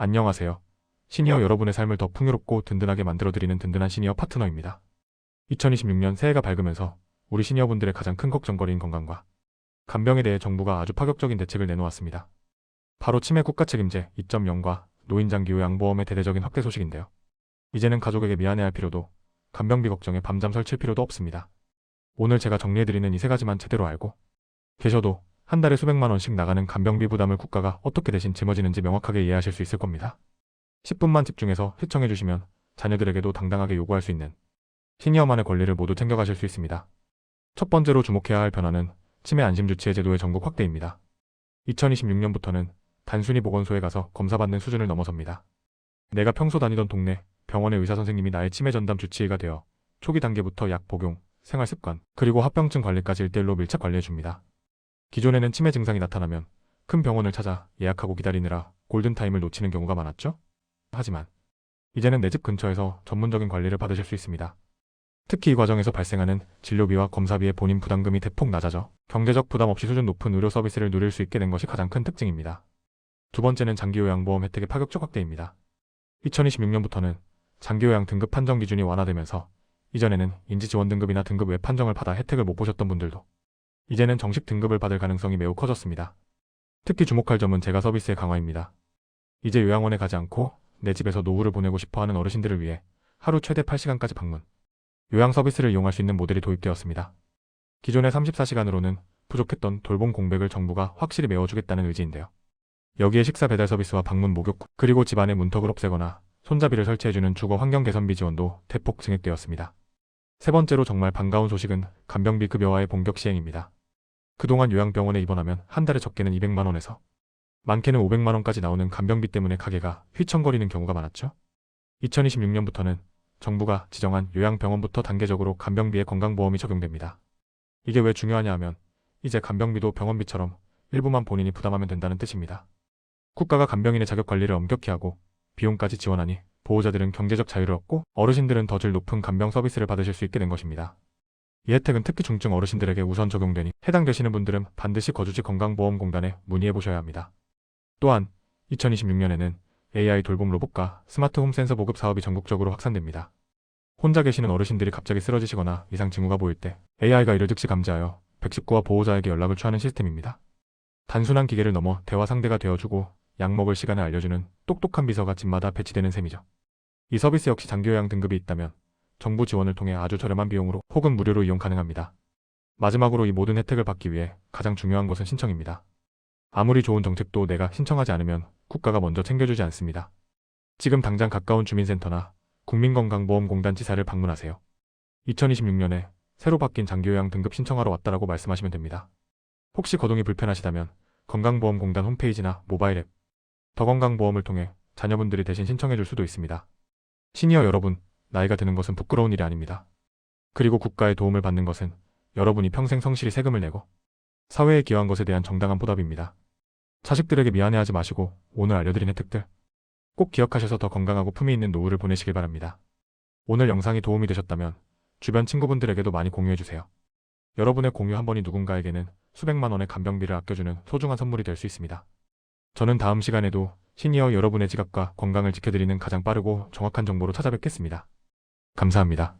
안녕하세요. 시니어 여러분의 삶을 더 풍요롭고 든든하게 만들어드리는 든든한 시니어 파트너입니다. 2026년 새해가 밝으면서 우리 시니어분들의 가장 큰 걱정거리인 건강과 간병에 대해 정부가 아주 파격적인 대책을 내놓았습니다. 바로 치매 국가책임제 2.0과 노인장기 요양보험의 대대적인 확대 소식인데요. 이제는 가족에게 미안해할 필요도, 간병비 걱정에 밤잠 설칠 필요도 없습니다. 오늘 제가 정리해드리는 이 세 가지만 제대로 알고 계셔도 한 달에 수백만 원씩 나가는 간병비 부담을 국가가 어떻게 대신 짊어지는지 명확하게 이해하실 수 있을 겁니다. 10분만 집중해서 시청해주시면 자녀들에게도 당당하게 요구할 수 있는 시니어만의 권리를 모두 챙겨가실 수 있습니다. 첫 번째로 주목해야 할 변화는 치매 안심주치의 제도의 전국 확대입니다. 2026년부터는 단순히 보건소에 가서 검사받는 수준을 넘어섭니다. 내가 평소 다니던 동네 병원의 의사선생님이 나의 치매 전담 주치의가 되어 초기 단계부터 약 복용, 생활습관, 그리고 합병증 관리까지 1대1로 밀착 관리해줍니다. 기존에는 치매 증상이 나타나면 큰 병원을 찾아 예약하고 기다리느라 골든타임을 놓치는 경우가 많았죠? 하지만 이제는 내 집 근처에서 전문적인 관리를 받으실 수 있습니다. 특히 이 과정에서 발생하는 진료비와 검사비의 본인 부담금이 대폭 낮아져 경제적 부담 없이 수준 높은 의료 서비스를 누릴 수 있게 된 것이 가장 큰 특징입니다. 두 번째는 장기요양보험 혜택의 파격적 확대입니다. 2026년부터는 장기요양 등급 판정 기준이 완화되면서 이전에는 인지지원 등급이나 등급 외 판정을 받아 혜택을 못 보셨던 분들도 이제는 정식 등급을 받을 가능성이 매우 커졌습니다. 특히 주목할 점은 재가 서비스의 강화입니다. 이제 요양원에 가지 않고 내 집에서 노후를 보내고 싶어하는 어르신들을 위해 하루 최대 8시간까지 방문, 요양 서비스를 이용할 수 있는 모델이 도입되었습니다. 기존의 34시간으로는 부족했던 돌봄 공백을 정부가 확실히 메워주겠다는 의지인데요. 여기에 식사 배달 서비스와 방문 목욕, 그리고 집안에 문턱을 없애거나 손잡이를 설치해주는 주거 환경 개선비 지원도 대폭 증액되었습니다. 세 번째로 정말 반가운 소식은 간병비 급여화의 본격 시행입니다. 그동안 요양병원에 입원하면 한 달에 적게는 200만 원에서 많게는 500만 원까지 나오는 간병비 때문에 가게가 휘청거리는 경우가 많았죠. 2026년부터는 정부가 지정한 요양병원부터 단계적으로 간병비에 건강보험이 적용됩니다. 이게 왜 중요하냐 하면 이제 간병비도 병원비처럼 일부만 본인이 부담하면 된다는 뜻입니다. 국가가 간병인의 자격관리를 엄격히 하고 비용까지 지원하니 보호자들은 경제적 자유를 얻고 어르신들은 더 질 높은 간병 서비스를 받으실 수 있게 된 것입니다. 이 혜택은 특히 중증 어르신들에게 우선 적용되니 해당되시는 분들은 반드시 거주지 건강보험공단에 문의해보셔야 합니다. 또한 2026년에는 AI 돌봄 로봇과 스마트 홈 센서 보급 사업이 전국적으로 확산됩니다. 혼자 계시는 어르신들이 갑자기 쓰러지시거나 이상 징후가 보일 때 AI가 이를 즉시 감지하여 119와 보호자에게 연락을 취하는 시스템입니다. 단순한 기계를 넘어 대화 상대가 되어주고 약 먹을 시간을 알려주는 똑똑한 비서가 집마다 배치되는 셈이죠. 이 서비스 역시 장기요양 등급이 있다면 정부 지원을 통해 아주 저렴한 비용으로 혹은 무료로 이용 가능합니다. 마지막으로 이 모든 혜택을 받기 위해 가장 중요한 것은 신청입니다. 아무리 좋은 정책도 내가 신청하지 않으면 국가가 먼저 챙겨주지 않습니다. 지금 당장 가까운 주민센터나 국민건강보험공단 지사를 방문하세요. 2026년에 새로 바뀐 장기요양 등급 신청하러 왔다라고 말씀하시면 됩니다. 혹시 거동이 불편하시다면 건강보험공단 홈페이지나 모바일 앱, 더건강보험을 통해 자녀분들이 대신 신청해줄 수도 있습니다. 시니어 여러분, 나이가 드는 것은 부끄러운 일이 아닙니다. 그리고 국가의 도움을 받는 것은 여러분이 평생 성실히 세금을 내고 사회에 기여한 것에 대한 정당한 보답입니다. 자식들에게 미안해하지 마시고 오늘 알려드린 혜택들 꼭 기억하셔서 더 건강하고 품위 있는 노후를 보내시길 바랍니다. 오늘 영상이 도움이 되셨다면 주변 친구분들에게도 많이 공유해주세요. 여러분의 공유 한 번이 누군가에게는 수백만 원의 간병비를 아껴주는 소중한 선물이 될 수 있습니다. 저는 다음 시간에도 시니어 여러분의 지갑과 건강을 지켜드리는 가장 빠르고 정확한 정보로 찾아뵙겠습니다. 감사합니다.